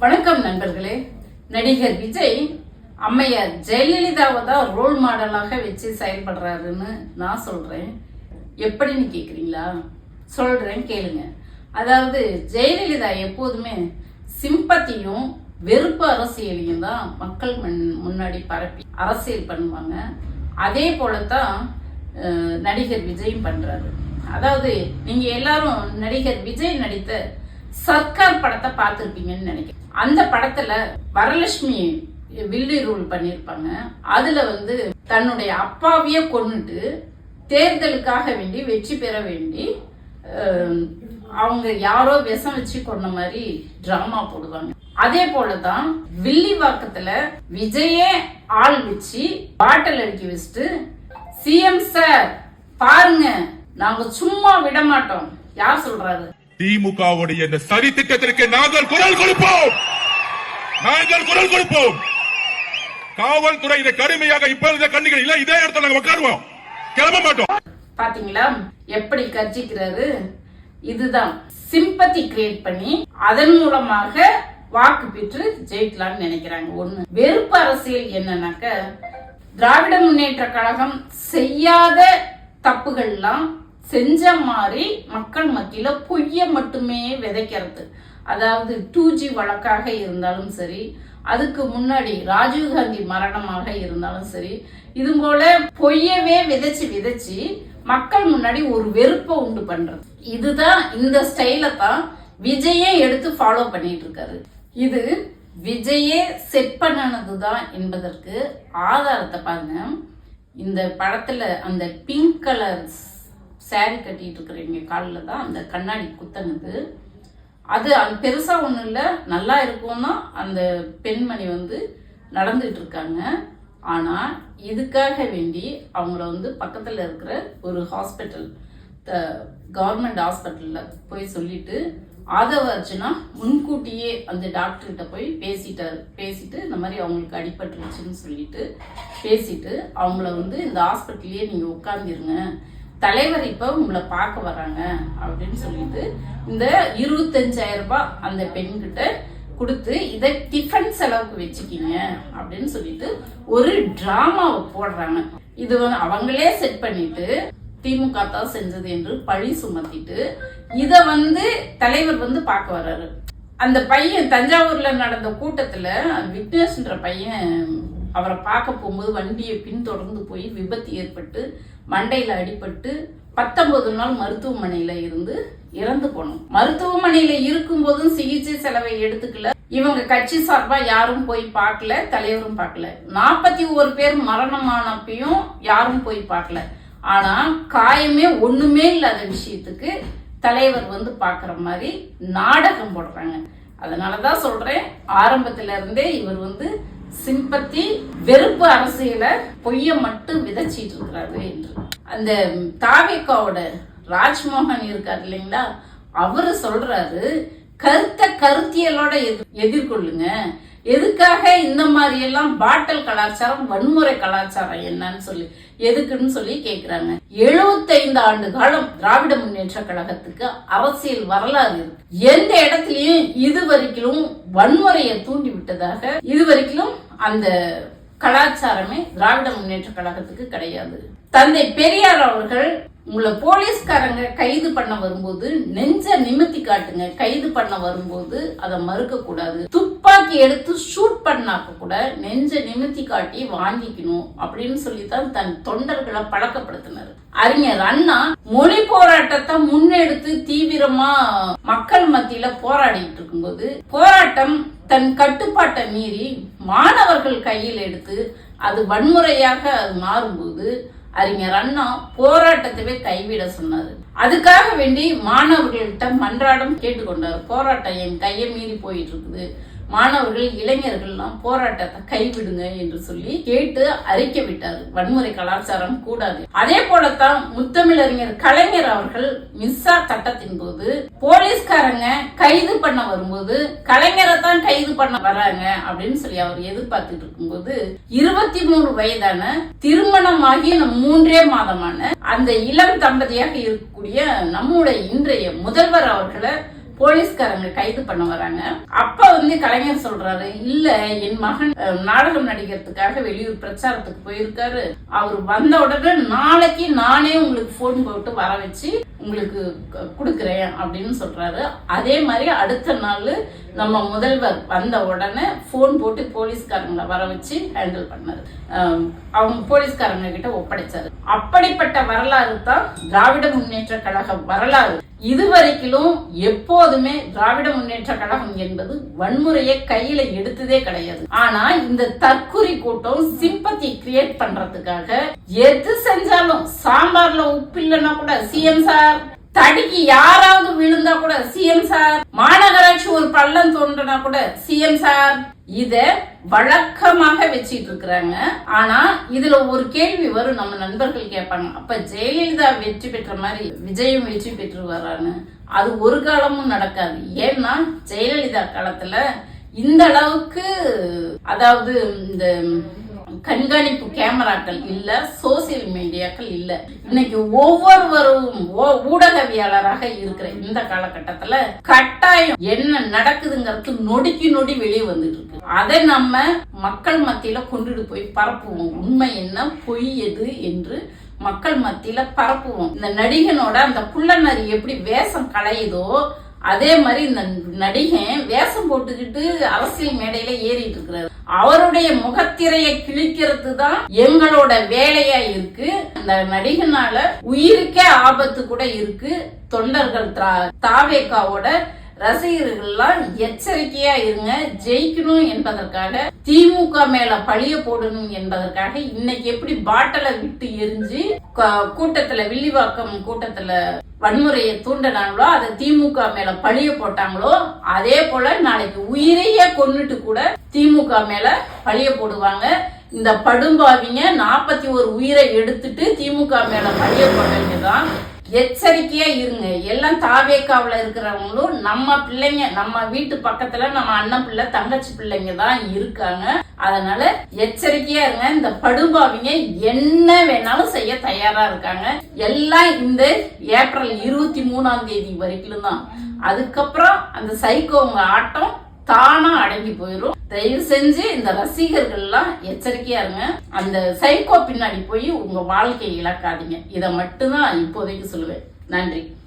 வணக்கம் நண்பர்களே. நடிகர் விஜய் அம்மையார் ஜெயலலிதாவை தான் ரோல் மாடலாக வச்சு செயல்படுறாருன்னு நான் சொல்றேன். எப்படின்னு கேக்குறீங்களா? சொல்றேன், கேளுங்க. அதாவது ஜெயலலிதா எப்போதுமே சிம்பத்தியும் வெறுப்பு அரசியலையும் தான் மக்கள் முன்னாடி பரப்பி அரசியல் பண்ணுவாங்க. அதே போலதான் நடிகர் விஜயும் பண்றாரு. அதாவது நீங்க எல்லாரும் நடிகர் விஜய் நடித்த சர்க்கார் படத்தை பார்த்திருப்பீங்கன்னு நினைக்கிறேன். அந்த படத்துல வரலட்சுமி வில்லி ரூல் பண்ணிருப்பாங்க. அதுல தன்னுடைய அப்பாவையே கொன்னுட்டு தேர்தலுக்காக வேண்டி வெற்றி பெற வேண்டி அவங்க யாரோ விஷம் வச்சு கொன்ன மாதிரி டிராமா போடுவாங்க. அதே போலதான் வில்லிவாக்கத்துல விஜயே ஆள் வச்சு பாட்டில் அடிக்க வச்சுட்டு, சிஎம் சார் பாருங்க, நாங்க சும்மா விட மாட்டோம். யார் சொல்றாரு? திமுகவுடைய இந்த சரி திட்டத்திற்கு நாங்கள் குரல் கொடுப்போம். காவல்துறை இதை கடுமையாக இப்ப கண்டிகள் இல்ல, இதே இடத்துல நாங்க உட்காருவோம், கிளம்ப மாட்டோம். பாத்தீங்களா எப்படி கர்ஜிக்கிறாரு? இதுதான் சிம்பத்தி கிரியேட் பண்ணி அதன் மூலமாக வாக்கு பெற்று ஜெயிக்கலாம்னு நினைக்கிறாங்க. ஒண்ணு வெறுப்பு அரசியல் என்னன்னாக்க, திராவிட முன்னேற்ற கழகம் செய்யாத தப்புகள்லாம் செஞ்ச மாதிரி மக்கள் மத்தியில பொய்ய மட்டுமே விதைக்கிறது. அதாவது 2G வழக்காக இருந்தாலும் சரி, அதுக்கு முன்னாடி ராஜீவ்காந்தி மரணமாக இருந்தாலும் சரி, இது போல பொய்யவே விதைச்சு மக்கள் முன்னாடி ஒரு வெறுப்பை உண்டு பண்றது. இதுதான், இந்த ஸ்டைல தான் விஜயே எடுத்து ஃபாலோ பண்ணிட்டு இருக்காரு. இது விஜயே செட் பண்ணனதுதான் என்பதற்கு ஆதாரத்தை பாருங்க. இந்த படத்துல அந்த பிங்க் கலர் சாரி கட்டிட்டு இருக்கிறவங்க காலில் தான் அந்த கண்ணாடி குத்தனது. அது பெருசா ஒண்ணும் இல்ல, நல்லா இருக்கும்னா அந்த பெண்மணி நடந்துட்டு இருக்காங்க. ஆனா இதுக்காக வேண்டி அவங்கள பக்கத்துல இருக்கிற ஒரு ஹாஸ்பிட்டல், கவர்மெண்ட் ஹாஸ்பிட்டல்ல போய் சொல்லிட்டு, ஆதவ அர்ஜுனா முன்கூட்டியே அந்த டாக்டர் கிட்ட போய் பேசிட்டு இந்த மாதிரி அவங்களுக்கு அடிபட்டுருச்சுன்னு சொல்லிட்டு பேசிட்டு அவங்கள இந்த ஹாஸ்பிட்டல்லயே நீங்க உட்கார்ந்துருங்க, தலைவர் இப்ப உங்களை பார்க்க வர்றாங்க அப்படின்னு சொல்லிட்டு இந்த 25,000 ரூபாய் அந்த பெண்கிட்ட கொடுத்து இதை டிஃபன் செலவுக்கு வச்சுக்கிங்க அப்படின்னு சொல்லிட்டு ஒரு டிராமாவை போடுறாங்க. இது அவங்களே செட் பண்ணிட்டு திமுக தான் செஞ்சது என்று பழி சுமத்திட்டு இத தலைவர் பார்க்க வர்றாரு. அந்த பையன் தஞ்சாவூர்ல நடந்த கூட்டத்துல விக்னேஷ்ன்ற பையன் அவரை பார்க்க போகும்போது வண்டியை பின்தொடர்ந்து போய் விபத்து ஏற்பட்டு மண்டையில அடிபட்டு 19 நாள் மருத்துவமனையில இருந்து இறந்து போனோம். மருத்துவமனையில இருக்கும் போதும் சிகிச்சை செலவை எடுத்துக்கல. இவங்க கட்சி சார்பா யாரும் போய் பார்க்கல, தலைவரும் பார்க்கல. 41 பேர் மரணமானப்பையும் யாரும் போய் பார்க்கல. ஆனா காயமே ஒண்ணுமே இல்லாத விஷயத்துக்கு தலைவர் பாக்குற மாதிரி நாடகம் போடுறாங்க. அதனாலதான் சொல்றேன், ஆரம்பத்துல இருந்தே இவர் சிம்பத்தி வெறுப்பு அரசியல பொய்ய மட்டும் விதைச்சிட்டு இருக்கிறாரு என்று. அந்த தாவேக்காவோட ராஜ்மோகன் இருக்காரு இல்லைங்களா, அவரு சொல்றாரு, கருத்தியலோட எதிர்கொள்ளுங்க. எதுக்காக இந்த மாதிரி எல்லாம் பாட்டல் கலாச்சாரம், வன்முறை கலாச்சாரம் என்னன்னு சொல்லி எதுக்குன்னு சொல்லி கேக்குறாங்க. 75 ஆண்டு காலம் திராவிட முன்னேற்ற கழகத்துக்கு அரசியல் வரலாறு இருக்கு. எந்த இடத்துலயும் இதுவரைக்கும் வன்முறையை தூண்டி விட்டதாக இதுவரைக்கும் அந்த கலாச்சாரமே திராவிட முன்னேற்ற கழகத்துக்கு கிடையாது. தந்தை பெரியார் அவர்கள், உங்களை போலீஸ்காரங்க கைது பண்ண வரும்போது நெஞ்ச நிமித்தி காட்டுங்க, கைது பண்ண வரும்போது அதை மறுக்க கூடாது, துப்பாக்கி எடுத்து ஷூட் பண்ணாக்க கூட நெஞ்ச நிமித்தி காட்டி வாங்கிக்கணும் அப்படின்னு சொல்லித்தான் தன் தொண்டர்களை பழக்கப்படுத்தினார். அறிஞர் அண்ணா மொழி போராட்டத்தை முன்னெடுத்து தீவிரமா மக்கள் மத்தியில போராடிட்டு இருக்கும்போது, போராட்டம் தன் கட்டுப்பாட்டை மீறி மாணவர்கள் கையில் எடுத்து அது வன்முறையாக மாறும்போது அறிஞர் அண்ணா போராட்டத்தையே கைவிட சொன்னாரு. அதுக்காக வேண்டி மாணவர்கள்ட்ட மன்றாடம் கேட்டுக்கொண்டாரு. போராட்டம் என் கையை மீறி போயிட்டு இருக்குது, மாணவர்கள் இளைஞர்கள்லாம் போராட்டத்தை கைவிடுங்க என்று சொல்லி கேட்டு அறிக்கை விட்டாரு. வன்முறை கலாச்சாரம் கூடாது. அதே போலத்தான் முத்தமிழறிஞர் கலைஞர் அவர்கள் மிஸ்ஸா சட்டத்தின் போது போலீஸ்காரங்க கைது பண்ண வரும்போது கலைஞரை தான் கைது பண்ண வராங்க அப்படின்னு சொல்லி அவர் எதிர்பார்த்துட்டு இருக்கும்போது 23 வயதான திருமணமாகி 3 மாதமான அந்த இளம் தம்பதியாக இருக்கக்கூடிய நம்முடைய இன்றைய முதல்வர் அவர்களை போலீஸ்காரங்க கைது பண்ண வராங்க. அப்ப கலைஞர் சொல்றாரு, இல்ல என் மகன் நாடகம் நடிக்கிறதுக்காக வெளியூர் பிரச்சாரத்துக்கு போயிருக்காரு, அவர் வந்த உடனே நாளைக்கு நானே உங்களுக்கு போன் போட்டு வர வச்சு உங்களுக்கு கொடுக்குறேன் அப்படின்னு சொல்றாரு. அதே மாதிரி அடுத்த நாள் நம்ம முதல்வர் வந்த உடனே போன் போட்டு போலீஸ்காரங்களை வர வச்சு ஹேண்டில் பண்ணாரு. அவங்க போலீஸ்காரங்க கிட்ட ஒப்படைச்சாரு. அப்படிப்பட்ட வரலாறு தான் திராவிட முன்னேற்ற கழக வரலாறு. இதுவரைக்கும் எப்போதுமே திராவிட முன்னேற்ற கழகம் என்பது வன்முறையை கையில எடுத்ததே கிடையாது. ஆனா இந்த தற்குறி கூட்டம் சிம்பத்தி கிரியேட் பண்றதுக்காக எது செஞ்சாலும், சாம்பார்ல உப்பு இல்லைன்னா கூட சிஎம் சார், தடிக்கு யாராவது விழுந்தா கூட சிஎம் சார், மாநகராட்சி ஒரு பள்ளம் தோன்றனா கூட சிஎம் சார், இத வழக்கமாக வச்சிட்டு இருக்கிறாங்க. ஆனா இதுல ஒரு கேள்வி வரும், நம்ம நண்பர்கள் கேட்பாங்க, அப்ப ஜெயலலிதா வெற்றி பெற்ற மாதிரி விஜயம் வெற்றி பெற்று வரான்னு. அது ஒரு காலமும் நடக்காது. ஏன்னா ஜெயலலிதா காலத்துல இந்த அளவுக்கு, அதாவது இந்த கண்காணிப்பு கேமராக்கள் இல்ல, சோசியல் மீடியாக்கள் இல்ல. இன்னைக்கு ஒவ்வொருவரும் ஊடகவியலாளராக இருக்கிற இந்த காலகட்டத்துல கட்டாயம் என்ன நடக்குதுங்கிறது நொடிக்கு நொடி வெளியே வந்துட்டு இருக்கு. அதை நம்ம மக்கள் மத்தியில கொண்டுட்டு போய் பரப்புவோம். உண்மை என்ன, பொய் எது என்று மக்கள் மத்தியில பரப்புவோம். இந்த நடிகனோட அந்த புள்ளநரி எப்படி வேஷம் களையுதோ, அதே மாதிரி இந்த நடிகன் வேஷம் போட்டுக்கிட்டு அரசியல் மேடையில ஏறிட்டு இருக்கிறாரு. அவருடைய முகத்திரையை கிழிக்கிறது தான் எங்களோட வேலையா இருக்கு. இந்த நடிகனால உயிருக்கே ஆபத்து கூட இருக்கு. தொண்டர்கள் தாவேகாவோட ரசிகர்கள்லாம் எச்சரிக்கையா இருங்க. ஜெயிக்கணும் என்பதற்காக, திமுக மேல பழிய போடணும் என்பதற்காக இன்னைக்கு எப்படி பாட்டலை விட்டு எரிஞ்சு கூட்டத்துல, வில்லிவாக்கம் கூட்டத்துல வன்முறையை தூண்டினாங்களோ, அதை திமுக மேல பழிய போட்டாங்களோ, அதே போல நாளைக்கு உயிரையே கொன்னுட்டு கூட திமுக மேல பழிய போடுவாங்க. இந்த படும்பாவிங்க 41 உயிரை எடுத்துட்டு திமுக மேல பழிய போட்டவங்கதான். எச்சரிக்கையா இருங்க. எல்லாம் தாவேக்காவுல இருக்கிறவங்களும் நம்ம பிள்ளைங்க, நம்ம வீட்டு பக்கத்துல நம்ம அண்ணன் பிள்ளை தங்கச்சி பிள்ளைங்க தான் இருக்காங்க. அதனால எச்சரிக்கையா இருங்க. இந்த படுபாவிங்க என்ன வேணாலும் செய்ய தயாரா இருக்காங்க. எல்லாம் இந்த ஏப்ரல் 23 வரைக்கும் தான். அதுக்கப்புறம் அந்த சைக்கோங்க ஆட்டம் தானா அடங்கி போயிடும். தயவு செஞ்சு இந்த ரசிகர்கள் எல்லாம் எச்சரிக்கையா இருங்க. அந்த சைக்கோ பின்னாடி போய் உங்க வாழ்க்கையை இழக்காதீங்க. இதை மட்டும்தான் இப்போதைக்கு சொல்லுவேன். நன்றி.